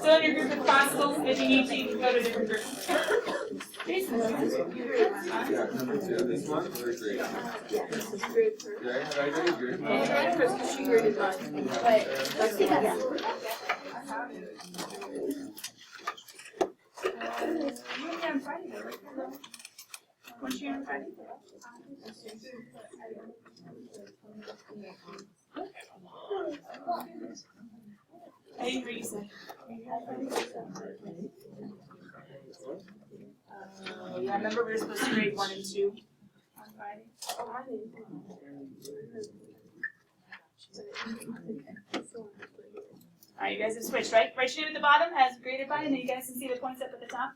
still in your group if possible. If you need to, you can go to a different group. Jason, Yeah, number 2. This one or grade? Yeah, this is grade 3. Grade? I did grade. And because she graded mine. But let's see that. You'll be on Friday though, right? When's you on Friday? I didn't hear you say. Yeah, I remember we were supposed to grade 1 and 2 on Friday. Oh, mine is. Alright, you guys have switched, right? Write your name at the bottom as graded by, and then you guys can see the points up at the top.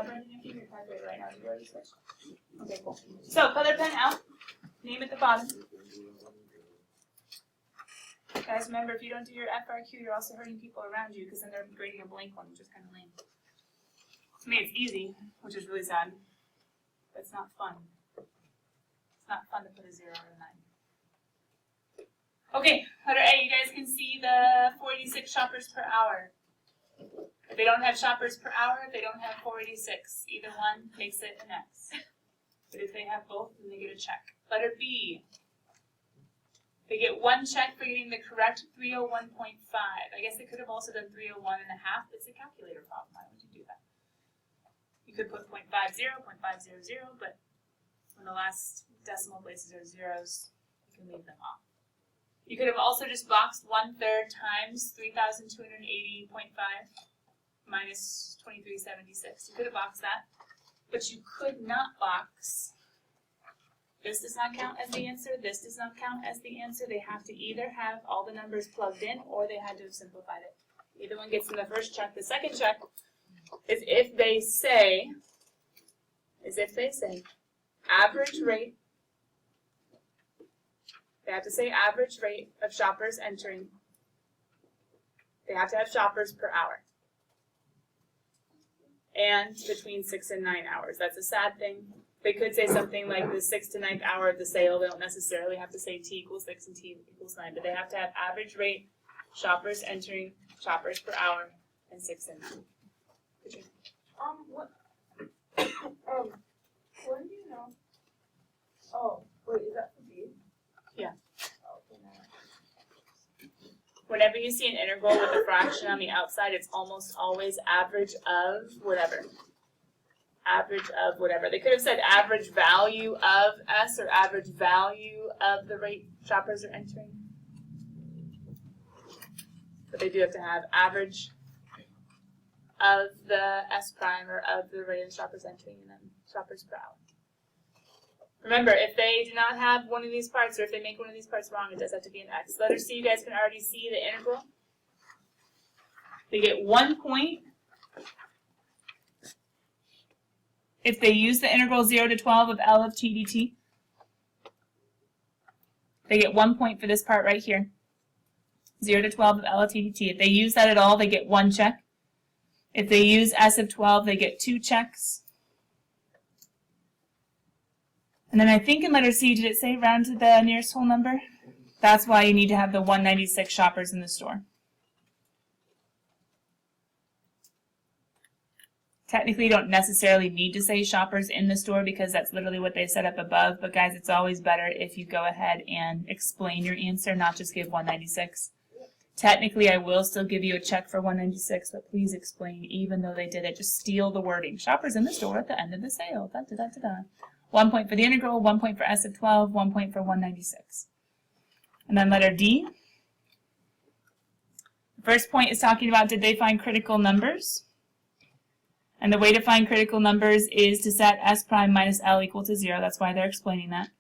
Brandon, if you're your calculator right now, you already switched. Okay, cool. So, color pen out, name at the bottom. Guys, remember, if you don't do your FRQ, you're also hurting people around you, because then they're grading a blank one, which is kind of lame. I mean, it's easy, which is really sad, but it's not fun. It's not fun to put a 0 or a 9. Okay, letter A, you guys can see the 486 shoppers per hour. If they don't have shoppers per hour, they don't have 486. Either one makes it an X. But if they have both, then they get a check. Letter B, they get 1 check for getting the correct 301.5. I guess they could have also done 301 and a half. It's a calculator problem. Why would you do that? You could put 0.50, 0.500, but when the last decimal places are zeros, you can leave them off. You could have also just boxed 1/3 times 3,280.5 minus 2376. You could have boxed that, but you could not box. This does not count as the answer. This does not count as the answer. They have to either have all the numbers plugged in, or they had to have simplified it. Either one gets in the first check. The second check is if they say average rate. They have to say average rate of shoppers entering. They have to have shoppers per hour. And between 6 and 9 hours. That's a sad thing. They could say something like the 6th to 9th hour of the sale. They don't necessarily have to say T equals 6 and T equals 9, but they have to have average rate, shoppers entering, shoppers per hour, and 6 and 9. What? When do you know? Oh, wait, is that for B? Yeah. Oh, okay, now. Whenever you see an integral with a fraction on the outside, it's almost always average of whatever. Average of whatever. They could have said average value of S or average value of the rate shoppers are entering. But they do have to have average of the S prime or of the rate of shoppers entering and then shoppers per hour. Remember, if they do not have one of these parts, or if they make one of these parts wrong, it does have to be an X. Letter C, you guys can already see the integral. They get 1 point if they use the integral 0 to 12 of L of t dt. They get 1 point for this part right here. 0 to 12 of L of t dt. If they use that at all, they get 1 check. If they use S of 12, they get 2 checks. And then I think in letter C, did it say round to the nearest whole number? That's why you need to have the 196 shoppers in the store. Technically, you don't necessarily need to say shoppers in the store because that's literally what they set up above. But guys, it's always better if you go ahead and explain your answer, not just give 196. Technically, I will still give you a check for 196, but please explain, even though they did it. Just steal the wording. Shoppers in the store at the end of the sale. Da, da, da, da, da. 1 point for the integral, 1 point for S of 12, 1 point for 196. And then letter D. The first point is talking about did they find critical numbers? And the way to find critical numbers is to set S prime minus L equal to 0. That's why they're explaining that.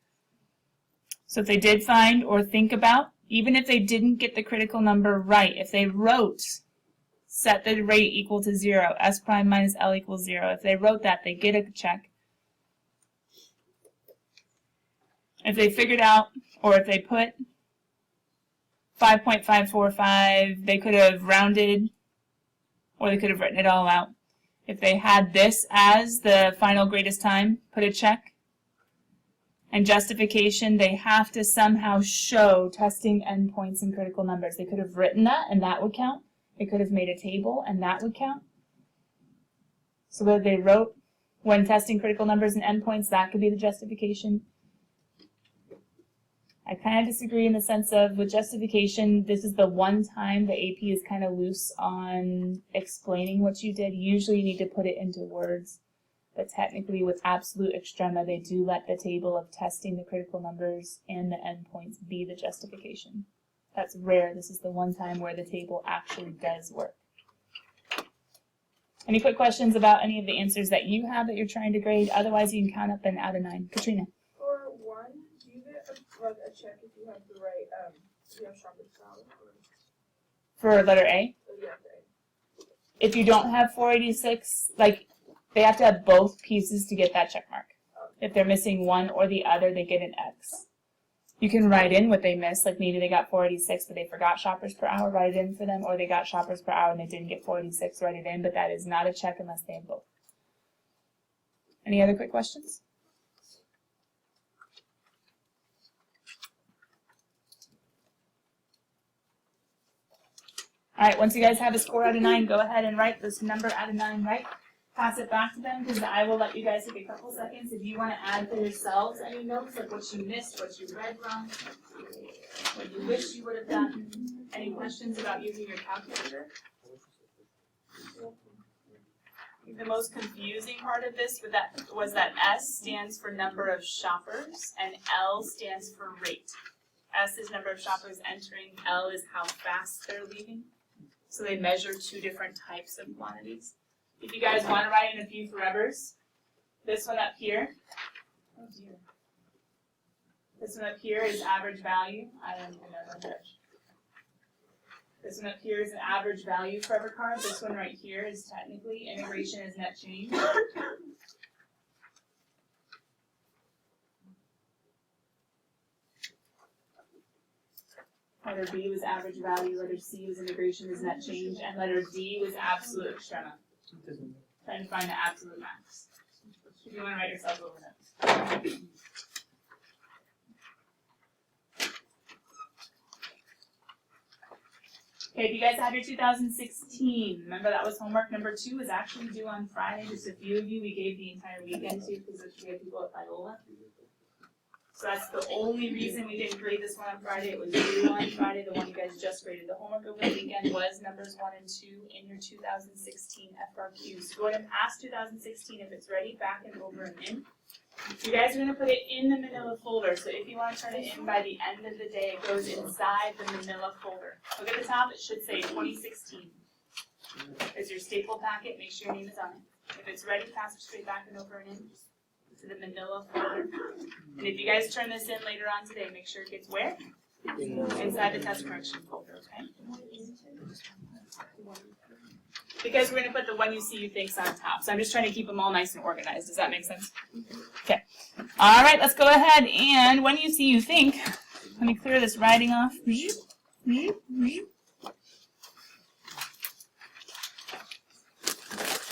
So if they did find or think about, even if they didn't get the critical number right, if they wrote set the rate equal to 0, S prime minus L equals 0, if they wrote that, they get a check. If they figured out, or if they put 5.545, they could have rounded, or they could have written it all out. If they had this as the final greatest time, put a check. And justification, they have to somehow show testing endpoints and critical numbers. They could have written that, and that would count. It could have made a table, and that would count. So whether they wrote, when testing critical numbers and endpoints, that could be the justification. I kind of disagree in the sense of, with justification, this is the one time the AP is kind of loose on explaining what you did. Usually you need to put it into words. But technically, with absolute extrema, they do let the table of testing the critical numbers and the endpoints be the justification. That's rare. This is the one time where the table actually does work. Any quick questions about any of the answers that you have that you're trying to grade? Otherwise, you can count up and out of 9. Katrina. For one, do you get a check if you have the right, if you have sharpest power? For letter A, Yeah, right. if you don't have 486, like, they have to have both pieces to get that check mark. If they're missing one or the other, they get an X. You can write in what they missed, like maybe they got 486 but they forgot shoppers per hour, write it in for them, or they got shoppers per hour and they didn't get 486, write it in, but that is not a check unless they have both. Any other quick questions? Alright, once you guys have a score out of 9, go ahead and write this number out of 9, right? Pass it back to them, because I will let you guys take a couple seconds if you want to add for yourselves any notes, like what you missed, what you read wrong, what you wish you would have done. Any questions about using your calculator? I think the most confusing part of this was that S stands for number of shoppers and L stands for rate. S is number of shoppers entering, L is how fast they're leaving. So they measure two different types of quantities. If you guys want to write in a few forevers, this one up here, oh dear. This one up here is average value. I don't even know that much. This one up here is an average value forever card. This one right here is technically integration is net change. Letter B was average value, letter C was integration is net change, and letter D was absolute extrema. Trying to find the absolute max. If you want to write yourself over notes. Okay, if you guys have your 2016, remember that was homework number 2 is actually due on Friday. Just a few of you we gave the entire weekend to because we had people at Viola. So that's the only reason we didn't grade this one on Friday. It was due on Friday, the one you guys just graded. The homework over the weekend was numbers 1 and 2 in your 2016 FRQ. So go ahead and pass 2016 if it's ready, back and over and in. You guys are going to put it in the manila folder. So if you want to turn it in by the end of the day, it goes inside the manila folder. Look at the top, it should say 2016. It's your staple packet, make sure your name is on it. If it's ready, pass it straight back and over and in to the manila folder. And if you guys turn this in later on today, make sure it gets where? Inside the test correction folder, okay? Because we're going to put the one you see you think's on top. So I'm just trying to keep them all nice and organized. Does that make sense? Okay. All right, let's go ahead and when you see you think, let me clear this writing off.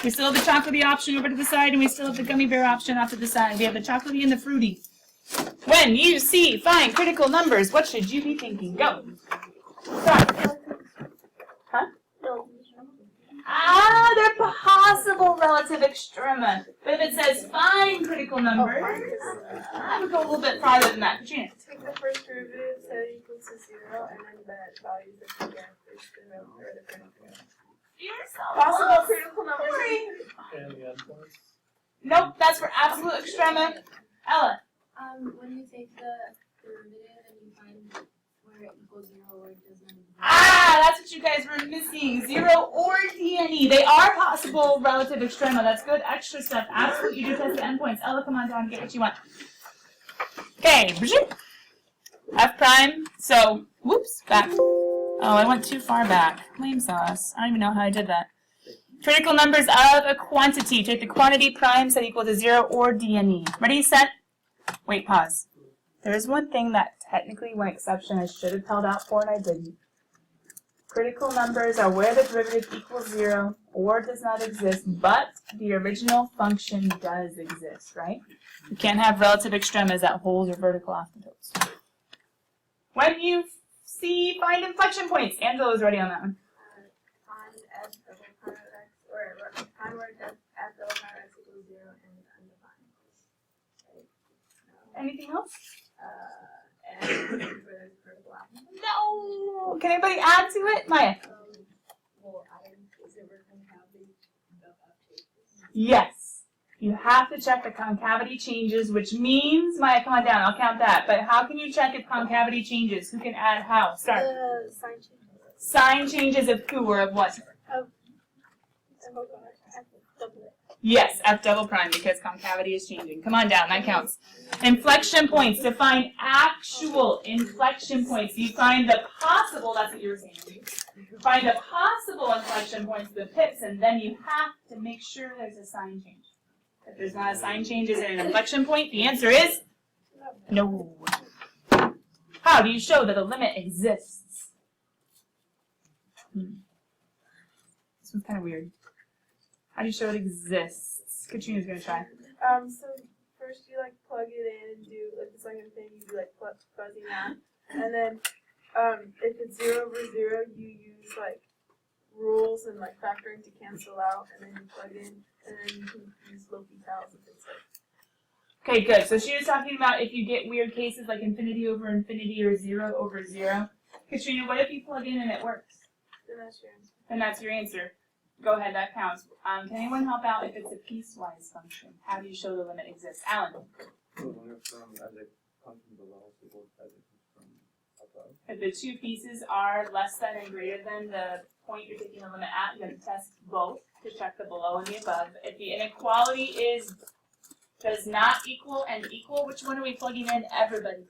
We still have the chocolatey option over to the side, and we still have the gummy bear option off to the side. We have the chocolatey and the fruity. When you see find critical numbers, what should you be thinking? Go. Start. Huh? Ah, they're possible relative extrema. But if it says find critical numbers, I would go a little bit farther than that. Katrina. Take the first derivative, set it equal to 0, and then that value that you get is the number or the critical number. You're so Possible critical numbers. And the endpoints. Nope, that's for absolute extrema. Ella. When you take the derivative and you find where it equals 0 or it does not exist. Ah, that's what you guys were missing. 0 or DNE. They are possible relative extrema. That's good extra stuff. Absolutely, you do test the endpoints. Ella, come on down and get what you want. Okay. F prime. So, whoops, back. Oh, I went too far back. Lame sauce. I don't even know how I did that. Critical numbers of a quantity. Take the quantity prime set equal to 0 or DNE. Ready, set? Wait, pause. There's one thing that technically, one exception, I should have held out for and I didn't. Critical numbers are where the derivative equals 0 or does not exist, but the original function does exist, right? You can't have relative extremas that holes or vertical asymptotes. When you see find inflection points, Angela's ready on that one. double prime of x, or prime where at double prime of x equals 0 and undefined. Right? No. Anything else? And for the vertical axis. No. Can anybody add to it, Maya? Well, is it worth concavity of f2? Yes. You have to check the concavity changes, which means, Maya, come on down, I'll count that. But how can you check if concavity changes? Who can add how? Start. The sign changes. Sign changes of who or of what? Yes, F double prime, because concavity is changing. Come on down, that counts. Inflection points. To find actual inflection points, you find the possible, that's what you were saying. Find the possible inflection points, the pips, and then you have to make sure there's a sign change. If there's not a sign change, is it an inflection point? The answer is no. How do you show that a limit exists? This one's kind of weird. How do you show it exists? Katrina's gonna try. So first you like plug it in and do like the second thing you do like fuzzy math, and then if it's 0 over 0 you use like rules and like factoring to cancel out, and then you plug in, and then you can use L'Hopital's if it's like. Okay, good. So she was talking about if you get weird cases like infinity over infinity or 0 over 0. Katrina, what if you plug in and it works? Then that's your answer. Then that's your answer. Go ahead, that counts. Can anyone help out if it's a piecewise function? How do you show the limit exists? Alan? If the two pieces are less than and greater than the point you're taking the limit at, you have to test both to check the below and the above. If the inequality does not equal and equal, which one are we plugging in? Everybody.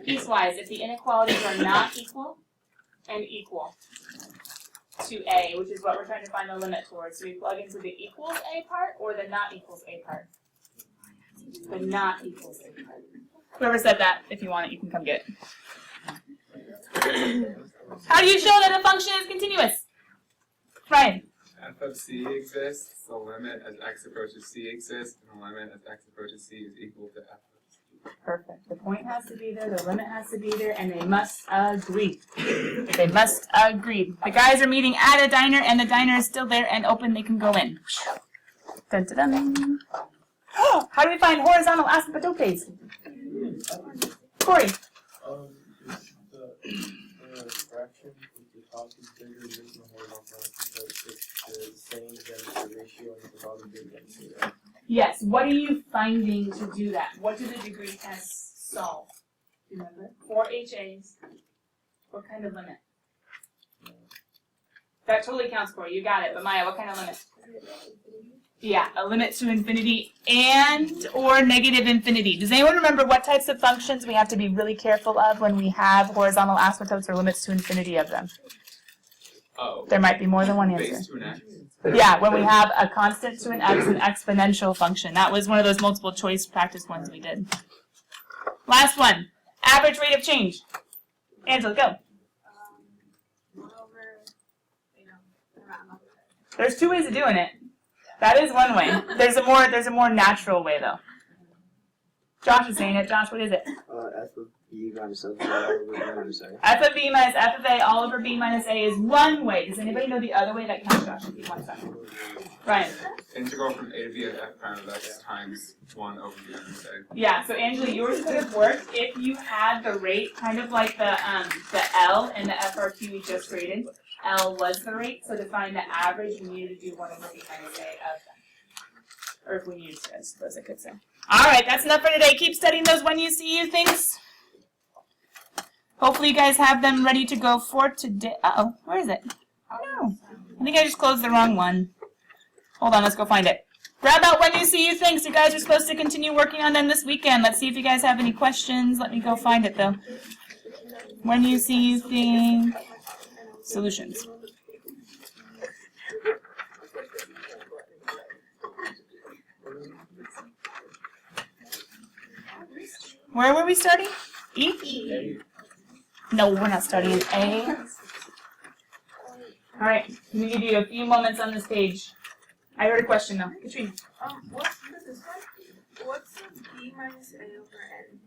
Piecewise, if the inequalities are not equal and equal to A, which is what we're trying to find the limit towards. So we plug into the equals A part or the not equals A part? The not equals A part. Whoever said that, if you want it, you can come get it. How do you show that a function is continuous? Ryan? F of C exists, the limit as x approaches C exists, and the limit as x approaches C is equal to F of C. Perfect. The point has to be there, the limit has to be there, and they must agree. They must agree. The guys are meeting at a diner, and the diner is still there and open. They can go in. Dun, dun, dun. How do we find horizontal asymptotes? Corey? Is the fraction with the top is bigger than the horizontal because it's the same as the ratio and the bottom bigger than 0. Yes. What are you finding to do that? What do the degree tests solve? Do you remember? 4 HAs. What kind of limit? That totally counts for you. You got it. But Maya, what kind of limit? Yeah, a limit to infinity and or negative infinity. Does anyone remember what types of functions we have to be really careful of when we have horizontal asymptotes or limits to infinity of them? Oh. There might be more than one answer. Base to an x. Yeah, when we have a constant to an x, an exponential function. That was one of those multiple choice practice ones we did. Last one. Average rate of change. Angela, go. 1 over, There's two ways of doing it. That is one way. There's a more natural way though. Josh is saying it. Josh, what is it? F of B minus F of A over B minus A. F of B minus F of A all over B minus A is one way. Does anybody know the other way that counts, Josh? If you want to. Ryan. Integral from A to B of F prime of x times 1 over B minus A. Yeah, so Angela, yours could have worked if you had the rate kind of like the L and the FRQ we just rated. L was the rate, so to find the average, we needed to do 1 over B minus A of them. Or if we needed to, I suppose I could say. All right, that's enough for today. Keep studying those when you see you things. Hopefully you guys have them ready to go for today. Uh-oh, where is it? Oh, no. I think I just closed the wrong one. Hold on, let's go find it. Grab out when you see you things. You guys are supposed to continue working on them this weekend. Let's see if you guys have any questions. Let me go find it, though. When you see you think. Solutions. Where were we starting? E? No, we're not starting A. All right, I'm going to give you a few moments on this page. I heard a question though. Katrina. What's the B minus A over N?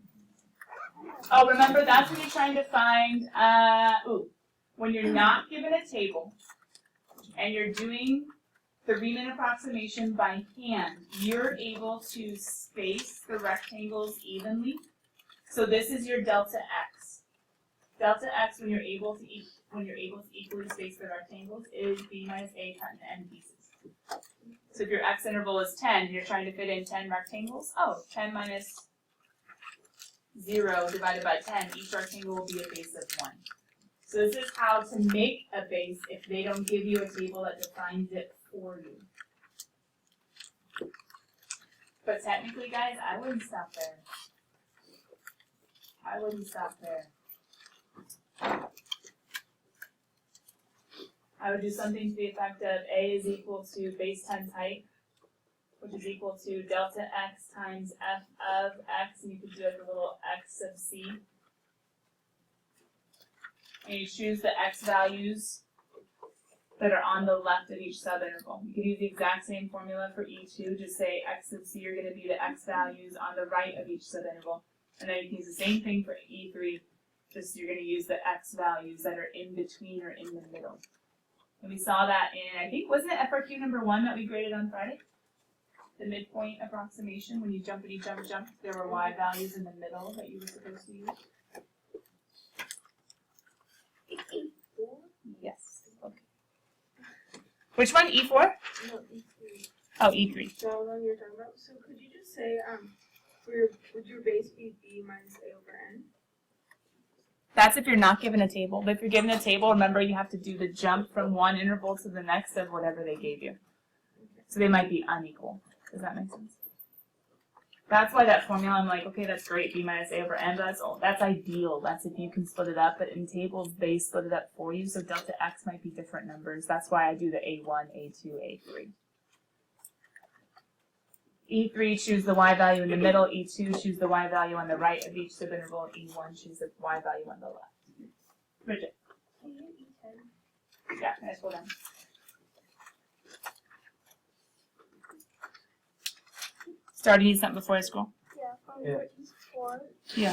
Oh, remember that's when you're trying to find, when you're not given a table and you're doing the Riemann approximation by hand, you're able to space the rectangles evenly. So this is your delta x. Delta x, when you're able to equally space the rectangles, is b minus a cut into n pieces. So if your x interval is 10, and you're trying to fit in 10 rectangles, 10 minus 0 divided by 10, each rectangle will be a base of 1. So this is how to make a base if they don't give you a table that defines it for you. But technically, guys, I wouldn't stop there. I wouldn't stop there. I would do something to the effect of a is equal to base times height, which is equal to delta x times f of x, and you could do like a little x of c. And you choose the x values that are on the left of each subinterval. You could use the exact same formula for E2, just say x of c are going to be the x values on the right of each subinterval. And then you can use the same thing for E3, just you're going to use the x values that are in between or in the middle. And we saw that in, I think, wasn't it FRQ number 1 that we graded on Friday? The midpoint approximation, when you jumpity jump, there were y values in the middle that you were supposed to use. Yes. Okay. Which one? E4? No, E3. Oh, E3. So then you're talking about. So could you just say would your base be b minus a over n? That's if you're not given a table. But if you're given a table, remember you have to do the jump from one interval to the next of whatever they gave you. So they might be unequal. Does that make sense? That's why that formula, I'm like, okay, that's great, b minus a over n, but that's ideal. That's if you can split it up, but in tables, they split it up for you, so delta x might be different numbers. That's why I do the a1, a2, a3. E3, choose the y value in the middle. E2, choose the y value on the right of each subinterval. E1, choose the y value on the left. Bridget. Can you do E10? Yeah, can I scroll down? Star, do you need something before I scroll? Yeah, from Yeah. E4. Yeah.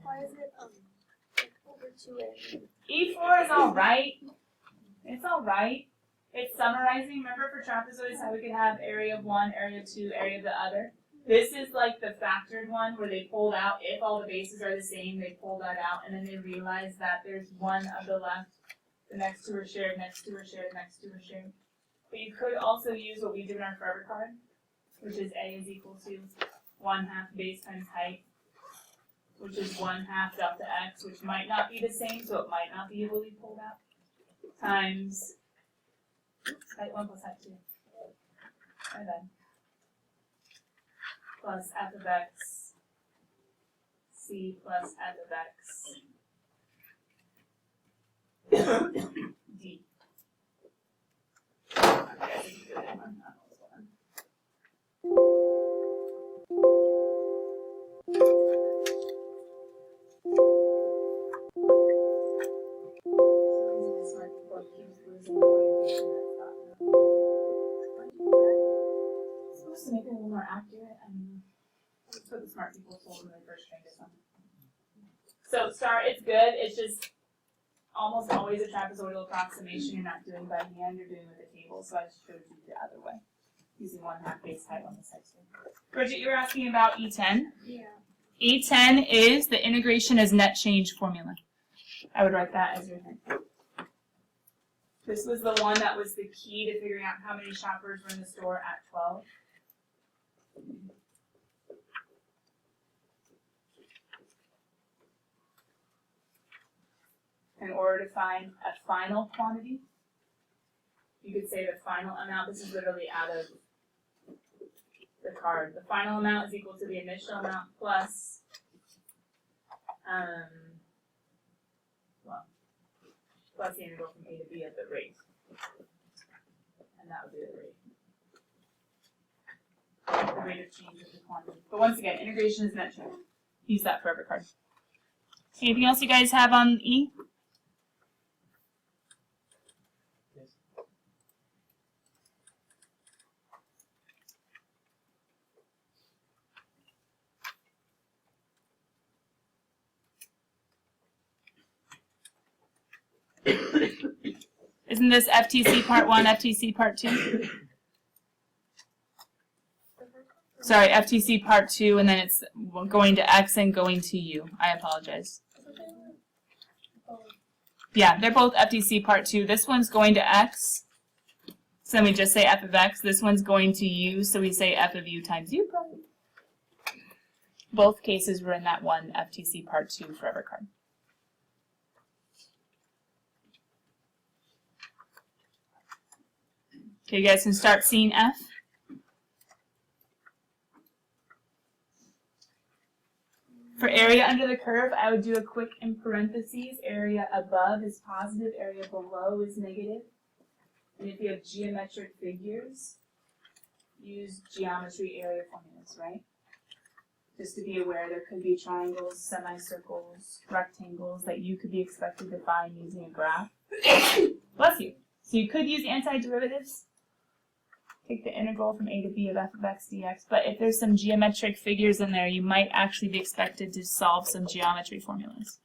Why is it like over 2n? E4 is alright. It's alright. It's summarizing. Remember for trapezoids how we could have area of one, area of two, area of the other? This is like the factored one where they pulled out, if all the bases are the same, they pull that out, and then they realize that there's one of the left, the next two are shared, next two are shared, next two are shared. But you could also use what we did in our forever card, which is a is equal to 1/2 base times height, which is 1/2 delta x, which might not be the same, so it might not be able to be pulled out, times height 1 plus height 2. And then plus f of x, c plus f of x, d. Okay, I think you did it. I'm not almost done. Smart people keeps losing the orientation that's not. It's supposed to make it a little more accurate. I mean, that's what the smart people told when they first trained us on. So star, it's good. It's just almost always a trapezoidal approximation. You're not doing by hand. You're doing with a table. So I just showed you the other way, using 1/2 base height on the side. Bridget, you were asking about E10. Yeah. E10 is the integration as net change formula. I would write that as your hint. This was the one that was the key to figuring out how many shoppers were in the store at 12. In order to find a final quantity, you could say the final amount. This is literally out of the card. The final amount is equal to the initial amount plus, plus the integral from a to b at the rate. And that would be the rate. The rate of change of the quantity. But once again, integration is net change. Use that for every card. Anything else you guys have on E? Yes. Isn't this FTC part 1, FTC part 2? Sorry, FTC part 2, and then it's going to X and going to U. I apologize. Yeah, they're both FTC part 2. This one's going to X, so then we just say f of x. This one's going to U, so we say f of u times u prime. Both cases were in that one FTC part 2 forever card. Okay, you guys can start seeing F. For area under the curve, I would do a quick in parentheses. Area above is positive, area below is negative. And if you have geometric figures, use geometry area formulas, right? Just to be aware, there could be triangles, semicircles, rectangles that you could be expected to find using a graph. Bless you. So you could use antiderivatives. Take the integral from a to b of f of x dx, but if there's some geometric figures in there, you might actually be expected to solve some geometry formulas.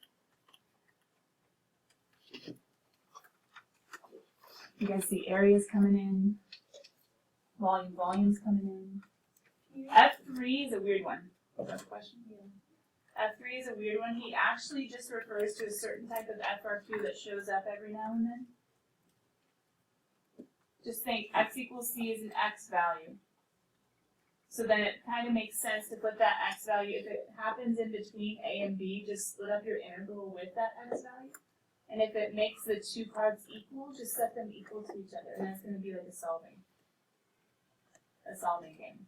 You guys see areas coming in, volumes coming in. F3 is a weird one. Question? Yeah. F3 is a weird one. He actually just refers to a certain type of FRQ that shows up every now and then. Just think x equals c is an x value. So then it kind of makes sense to put that x value, if it happens in between a and b, just split up your integral with that x value. And if it makes the two parts equal, just set them equal to each other. And that's going to be like a solving game.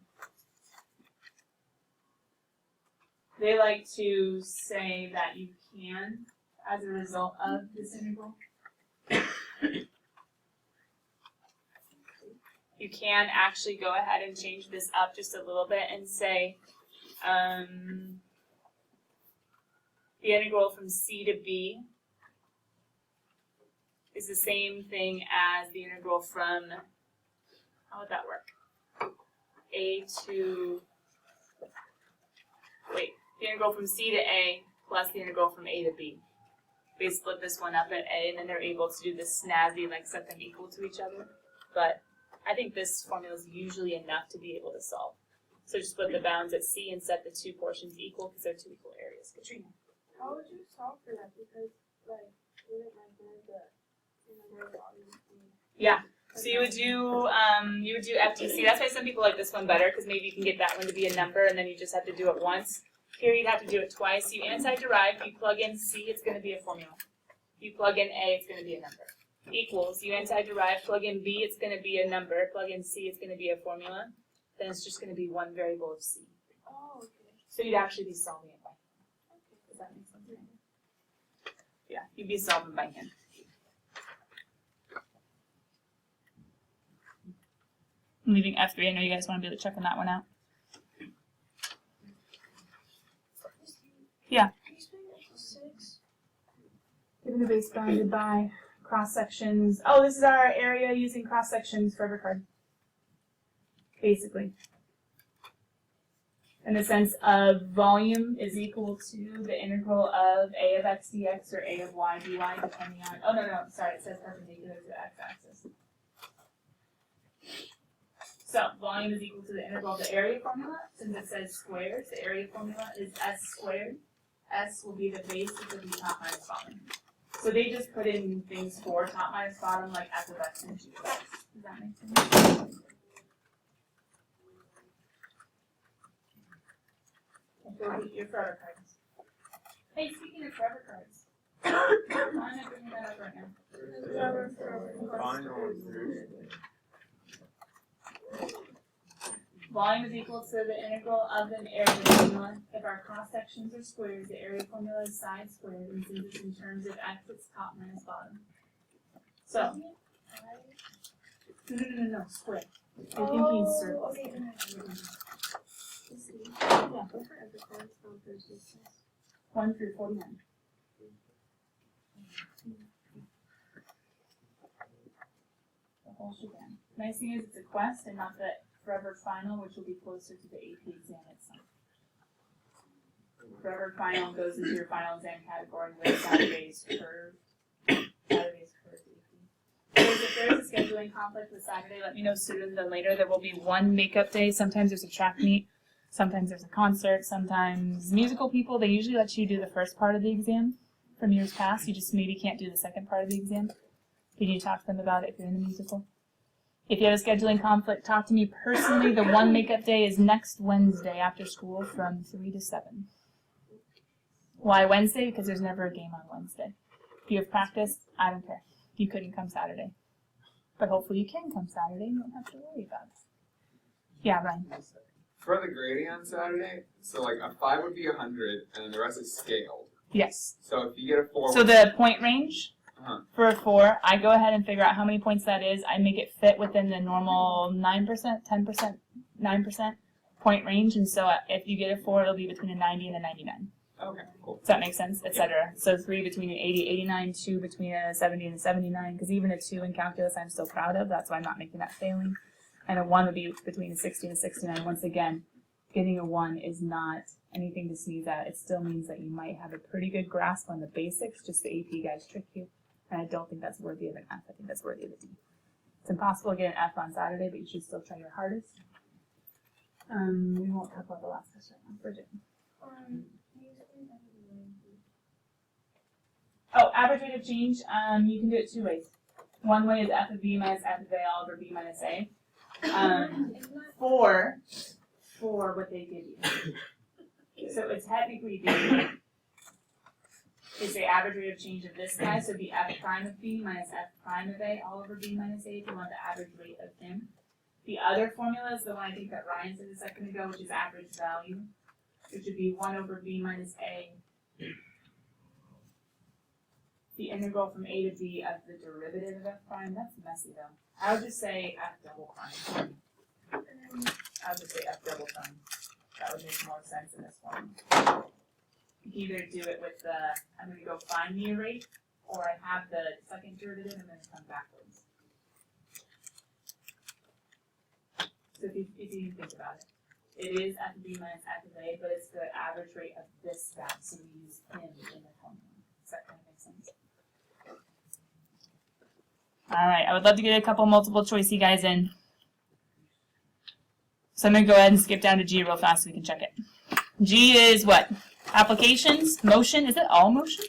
They like to say that you can, as a result of this integral, you can actually go ahead and change this up just a little bit and say the integral from c to b is the same thing as the integral from, how would that work? The integral from c to a plus the integral from a to b. They split this one up at a, and then they're able to do this snazzy, like set them equal to each other. But I think this formula is usually enough to be able to solve. So just put the bounds at c and set the two portions equal because they're two equal areas. Katrina? How would you solve for that? Because, like, wouldn't my the Yeah. So you would do FTC. That's why some people like this one better, because maybe you can get that one to be a number and then you just have to do it once. Here you'd have to do it twice. You anti-derive, you plug in c, it's going to be a formula. You plug in a, it's going to be a number. Equals, you anti-derive, plug in b, it's going to be a number. Plug in c, it's going to be a formula. Then it's just going to be one variable of c. Oh, okay. So you'd actually be solving it by hand. Does that make sense? Yeah, you'd be solving by hand. I'm leaving F3. I know you guys want to be checking that one out. Yeah. Given the base bounded by cross sections. Oh, this is our area using cross sections for every card. Basically. In the sense of volume is equal to the integral of a of x dx or a of y dy depending on, oh no, sorry, it says perpendicular to the x-axis. So volume is equal to the integral of the area formula. Since it says squares, the area formula is s squared. S will be the base, which will be top minus bottom. So they just put in things for top minus bottom, like f of x and g of x. Does that make sense? Your forever cards. Hey, speaking of forever cards, why am I bringing that up right now? Volume is equal to the integral of an area formula. If our cross sections are squares, the area formula is side squared, and since it's in terms of x, it's top minus bottom. So, no, square. I think he's circles. Okay. Yeah. 1 through 49. The whole shebang. Nice thing is it's a quest and not the forever final, which will be closer to the AP exam itself. Forever final goes into your final exam category with Saturday's curve, Saturday's days for AP. If there's a scheduling conflict with Saturday, let me know sooner than later. There will be one makeup day. Sometimes there's a track meet. Sometimes there's a concert. Sometimes musical people, they usually let you do the first part of the exam from years past. You just maybe can't do the second part of the exam. You need to talk to them about it if you're in the musical. If you have a scheduling conflict, talk to me personally. The one makeup day is next Wednesday after school from 3 to 7. Why Wednesday? Because there's never a game on Wednesday. If you have practice, I don't care. You couldn't come Saturday. But hopefully you can come Saturday and you don't have to worry about it. Yeah, Ryan. For the grading on Saturday, so like a 5 would be 100, and then the rest is scaled. Yes. So if you get a 4, So the point range Uh-huh. for a 4, I go ahead and figure out how many points that is. I make it fit within the normal 9%, 10%, 9% point range. And so if you get a 4, it'll be between a 90 and a 99. Okay, cool. Does that make sense? Etc. So 3 between an 80, 89, 2 between a 70 and a 79. Because even a 2 in calculus I'm still proud of. That's why I'm not making that failing. And a 1 would be between a 60 and a 69. Once again, getting a 1 is not anything to sneeze at. It still means that you might have a pretty good grasp on the basics. Just the AP guys trick you. And I don't think that's worthy of an F. I think that's worthy of a D. It's impossible to get an F on Saturday, but you should still try your hardest. We won't talk about the last test right now. Bridget. Oh, average rate of change. You can do it 2 ways. One way is F of B minus F of A all over B minus A. For what they give you. So it's technically B. Is the average rate of change of this guy, so it'd be F prime of B minus F prime of A all over B minus A if you want the average rate of him. The other formula is the one I think that Ryan said a second ago, which is average value, which would be 1 over B minus A. The integral from A to B of the derivative of F prime. That's messy though. I would just say F double prime. I would just say F double prime. That would make more sense in this one. You can either do it with the, I'm going to go find the rate, or I have the second derivative and then come backwards. So if you think about it, it is F of B minus F of A, but it's the average rate of this guy, so we use him in the formula. Does that kind of make sense? Alright, I would love to get a couple multiple choicey guys in. So I'm going to go ahead and skip down to G real fast so we can check it. G is what? Applications? Motion? Is it all motion?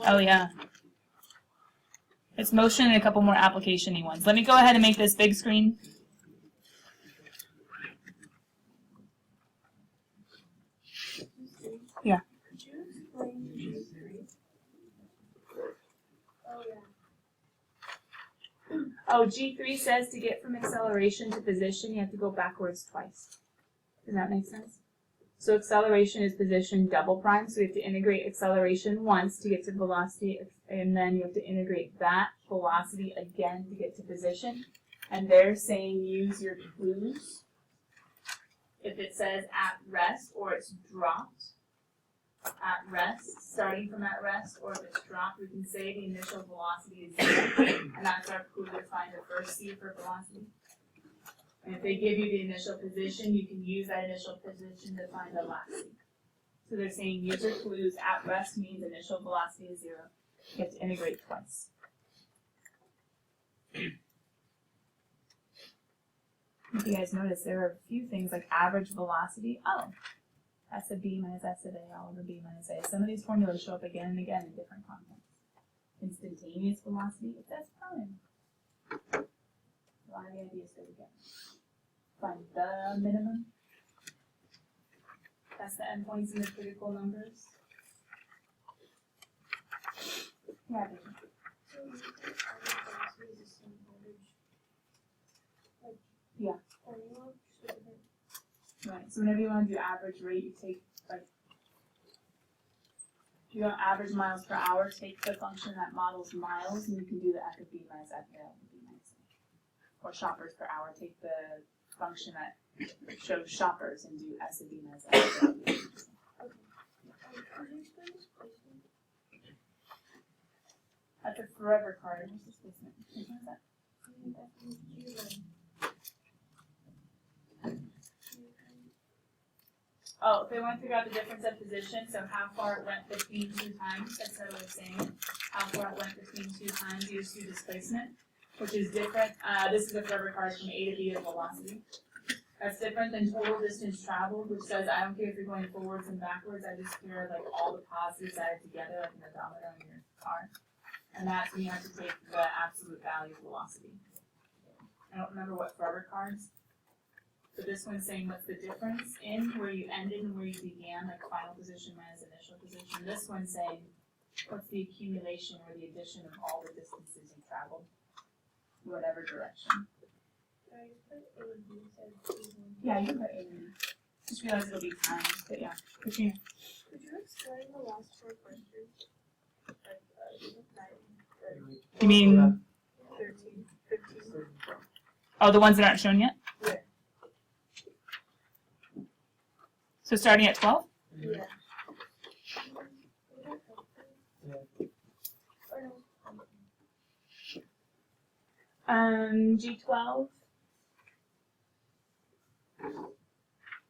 Oh yeah. It's motion and a couple more application-y ones. Let me go ahead and make this big screen. Yeah. Could you explain G3? Oh yeah. Oh, G3 says to get from acceleration to position, you have to go backwards twice. Does that make sense? So acceleration is position double prime, so we have to integrate acceleration once to get to velocity, and then you have to integrate that velocity again to get to position. And they're saying use your clues. If it says at rest or it's dropped at rest, starting from at rest, or if it's dropped, we can say the initial velocity is 0, and that's our clue to find the first C for velocity. And if they give you the initial position, you can use that initial position to find the last C. So they're saying use your clues. At rest means initial velocity is 0. You have to integrate twice. If you guys notice, there are a few things like average velocity. Oh, S of B minus S of A all over B minus A. Some of these formulas show up again and again in different contexts. Instantaneous velocity, it's S prime. A lot of the ideas go together. Find the minimum. That's the endpoints and the critical numbers. Yeah, baby. So you think average velocity is the same average, like, Yeah. formula, just with different. Right, so whenever you want to do average rate, you take, like, if you want average miles per hour, take the function that models miles, and you can do the F of B minus F of A over B minus A. Or shoppers per hour, take the function that shows shoppers and do S of B minus F of A. Could you explain this placement? That's a forever card. What's displacement? What is that? Oh, if they want to figure out the difference of position, so how far it went between two times, that's another way of saying it. How far it went between two times, you just do displacement, which is different. This is a forever card from A to B of velocity. That's different than total distance traveled, which says I don't care if you're going forwards and backwards, I just care like all the positives added together, like an odometer on your car. And that's when you have to take the absolute value of velocity. I don't remember what forever cards. So this one's saying what's the difference in where you ended and where you began, like final position minus initial position. This one's saying what's the accumulation or the addition of all the distances you traveled, whatever direction. Yeah, you can put A in there. Just realize it'll be time, but yeah. Katrina. Could you explain the last four questions? Like, 9, You mean 13, 15. oh the ones that aren't shown yet? Yeah. So starting at 12? Yeah. G12.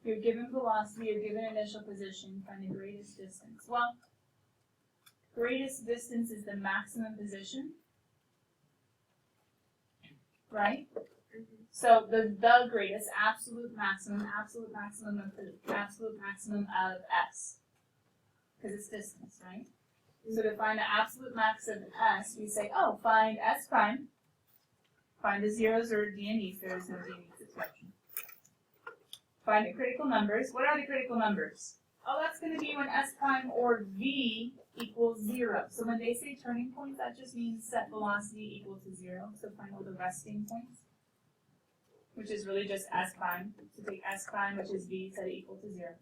You're given velocity, you're given initial position, find the greatest distance. Well, greatest distance is the maximum position, right? So the greatest, absolute maximum of S, because it's distance, right? So to find the absolute max of S, we say, oh, find S prime, find the zeros or D and E if there is no D and E expression. Find the critical numbers. What are the critical numbers? Oh, that's going to be when S prime or V equals 0. So when they say turning points, that just means set velocity equal to 0. So find all the resting points, which is really just S prime. So take S prime, which is V, set it equal to 0.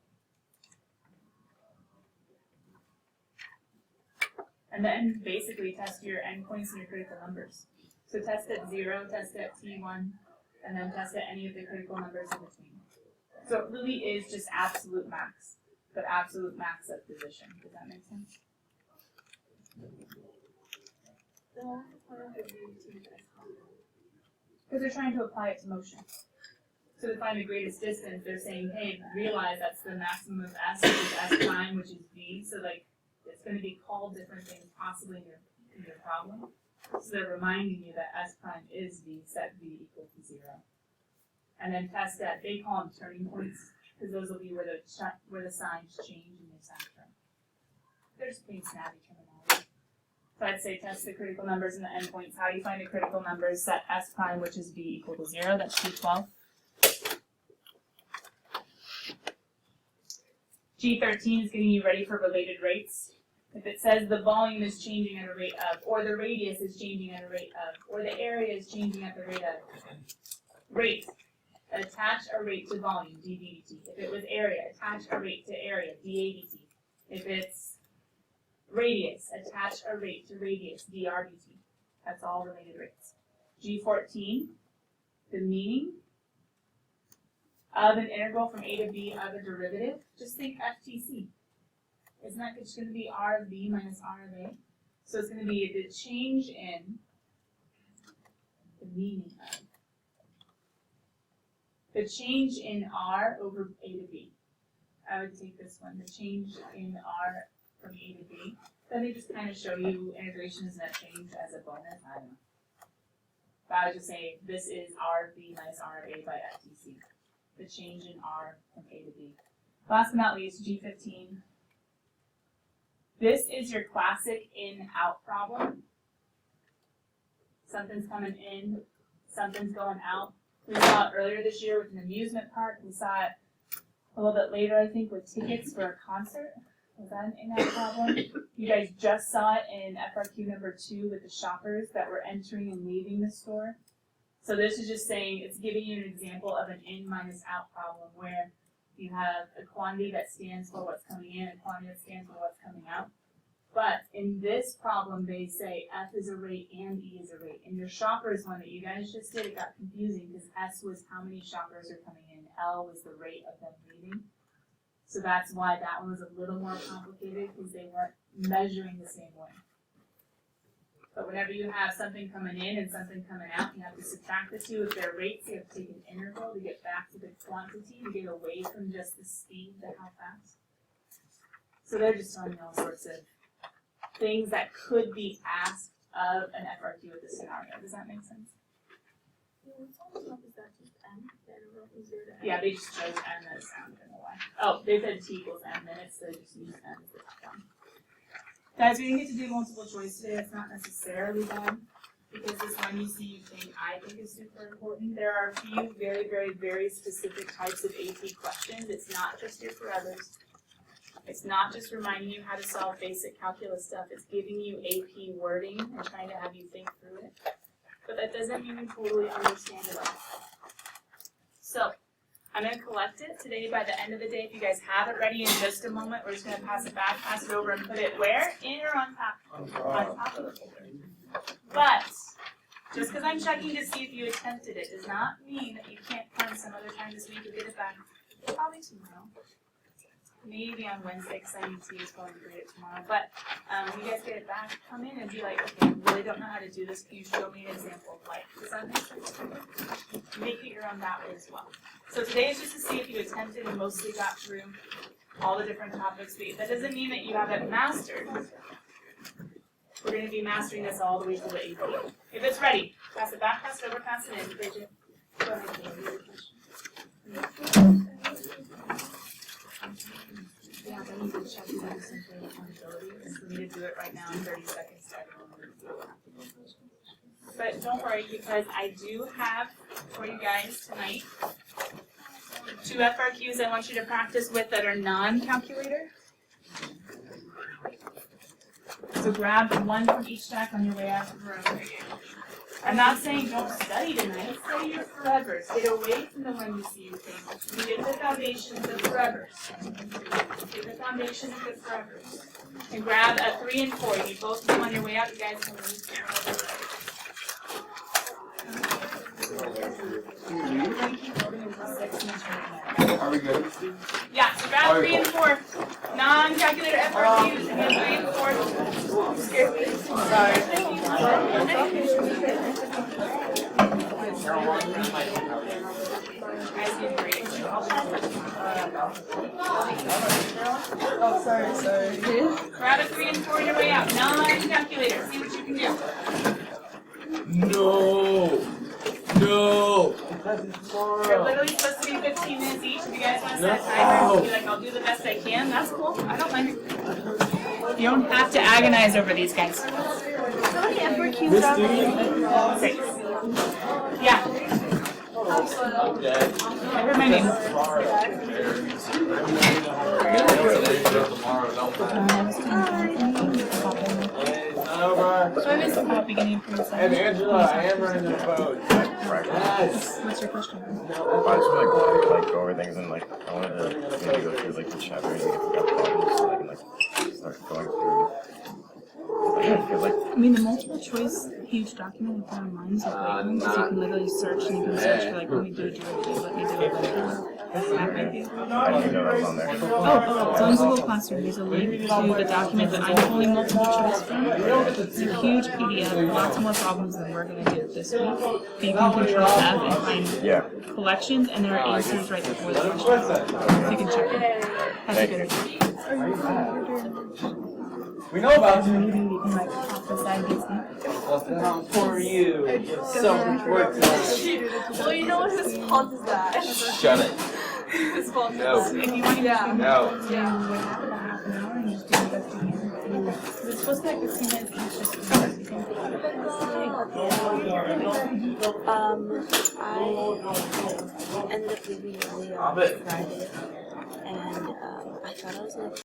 And then basically test your endpoints and your critical numbers. So test at 0, test at T1, and then test at any of the critical numbers in between. So it really is just absolute max, but absolute max of position. Does that make sense? Because they're trying to apply it to motion. So to find the greatest distance, they're saying, hey, realize that's the maximum of S, which is S prime, which is V. So like, it's going to be called different things possibly in your problem. So they're reminding you that S prime is V, set V equal to 0. And then test that, they call them turning points, because those will be where the signs change in your center. They're just plain snappy terminology. So I'd say test the critical numbers and the endpoints. How do you find the critical numbers? Set S prime, which is V equal to 0, that's G12. G13 is getting you ready for related rates. If it says the volume is changing at a rate of, or the radius is changing at a rate of, or the area is changing at the rate of, rate. Attach a rate to volume, dVdt. If it was area, attach a rate to area, dAdt. If it's radius, attach a rate to radius, drdt. That's all related rates. G14, the meaning of an integral from a to b of a derivative. Just think FTC. Isn't that just going to be r of b minus r of a? So it's going to be the change in the meaning of. The change in r over a to b. I would take this one, the change in r from a to b. Then they just kind of show you integration is net change as a bonus. I don't know. But I would just say this is r of b minus r of a by FTC. The change in r from a to b. Last but not least, G15. This is your classic in-out problem. Something's coming in, something's going out. We saw it earlier this year with an amusement park. We saw it a little bit later, I think, with tickets for a concert. Was that an in-out problem? You guys just saw it in FRQ number 2 with the shoppers that were entering and leaving the store. So this is just saying, it's giving you an example of an in minus out problem where you have a quantity that stands for what's coming in, a quantity that stands for what's coming out. But in this problem, they say F is a rate and E is a rate. In your shoppers one that you guys just did, it got confusing because S was how many shoppers are coming in, L was the rate of them leaving. So that's why that one was a little more complicated because they weren't measuring the same way. But whenever you have something coming in and something coming out, you have to subtract the two. If they're rates, you have to take an integral to get back to the quantity, to get away from just the speed, the how fast. So they're just telling you all sorts of things that could be asked of an FRQ with this scenario. Does that make sense? What's on top is that just n? The interval from 0 to n? Yeah, they just chose n as sound, I don't know why. Oh, they said t equals n minutes, so they just use n as the top one. Guys, we didn't get to do multiple choice today. That's not necessarily bad, because this one you see you think I think is super important. There are a few very, very, very specific types of AP questions. It's not just your forevers. It's not just reminding you how to solve basic calculus stuff. It's giving you AP wording and trying to have you think through it. But that doesn't mean you totally understand it all. So, I'm going to collect it today by the end of the day. If you guys have it ready in just a moment, we're just going to pass it back, pass it over, and put it where? In or on top? On top of it. But, just because I'm checking to see if you attempted it does not mean that you can't come some other time this week and get it back. Probably tomorrow. Maybe on Wednesday, because I need to use going to grade it tomorrow. But when you guys get it back, come in and be like, okay, I really don't know how to do this. Can you show me an example of life? Does that make sense? Make it your own that way as well. So today is just to see if you attempted and mostly got through all the different topics. But that doesn't mean that you haven't mastered. We're going to be mastering this all the way to the AP. If it's ready, pass it back, pass it over, pass it in. Bridget, go ahead and yeah, I need to check you out some accountability. It's for me to do it right now in 30 seconds. But don't worry, because I do have for you guys tonight 2 FRQs I want you to practice with that are non-calculator. So grab one from each stack on your way out of the room. I'm not saying don't study tonight. Study your forevers. Get away from the one you see you think. You get the foundations of forevers. Get the foundations of the forevers. And grab a 3 and 4. You need both of them on your way out. You guys can leave. Are we good? Yeah, so grab 3 and 4. Non-calculator FRQs. And then 3 and 4. Scared me. Oh, sorry. Grab a 3 and 4 on your way out. Non-calculator. See what you can do. No. They're literally supposed to be 15 minutes each. If you guys want to set a timer and be like, I'll do the best I can, that's cool. I don't mind. You don't have to agonize over these guys. How many FRQs are there? 6. Yeah. I heard my name. So I missed the beginning from the side. Hey Angela, I am running the boat. Yes. What's your question? I just want to like go over things and like I wanted to maybe go through like the chapters and if we got problems so I can like start going through. I feel like I mean, the multiple choice huge document with online is a great one because you can literally search and you can search for like, let me do a derivative, let me do a linear. That might be. I didn't know that was on there. Oh, so in Google Classroom, there's a link to the document that I'm pulling multiple choice from. It's a huge PDF, lots more problems than we're going to do this week. But you can control F and find collections, and there are answers right before the question. So you can check it. That's a good idea. We know about you. Maybe you can like pop the side these things. For you. So much work today. Well, you know what his fault is that? Shut it. His fault is No. that. If you want to Yeah. No. do what happened in half an hour and just do the best you can. It's supposed to be like 15 minutes each, just I ended up leaving early on Friday, and I thought I was gonna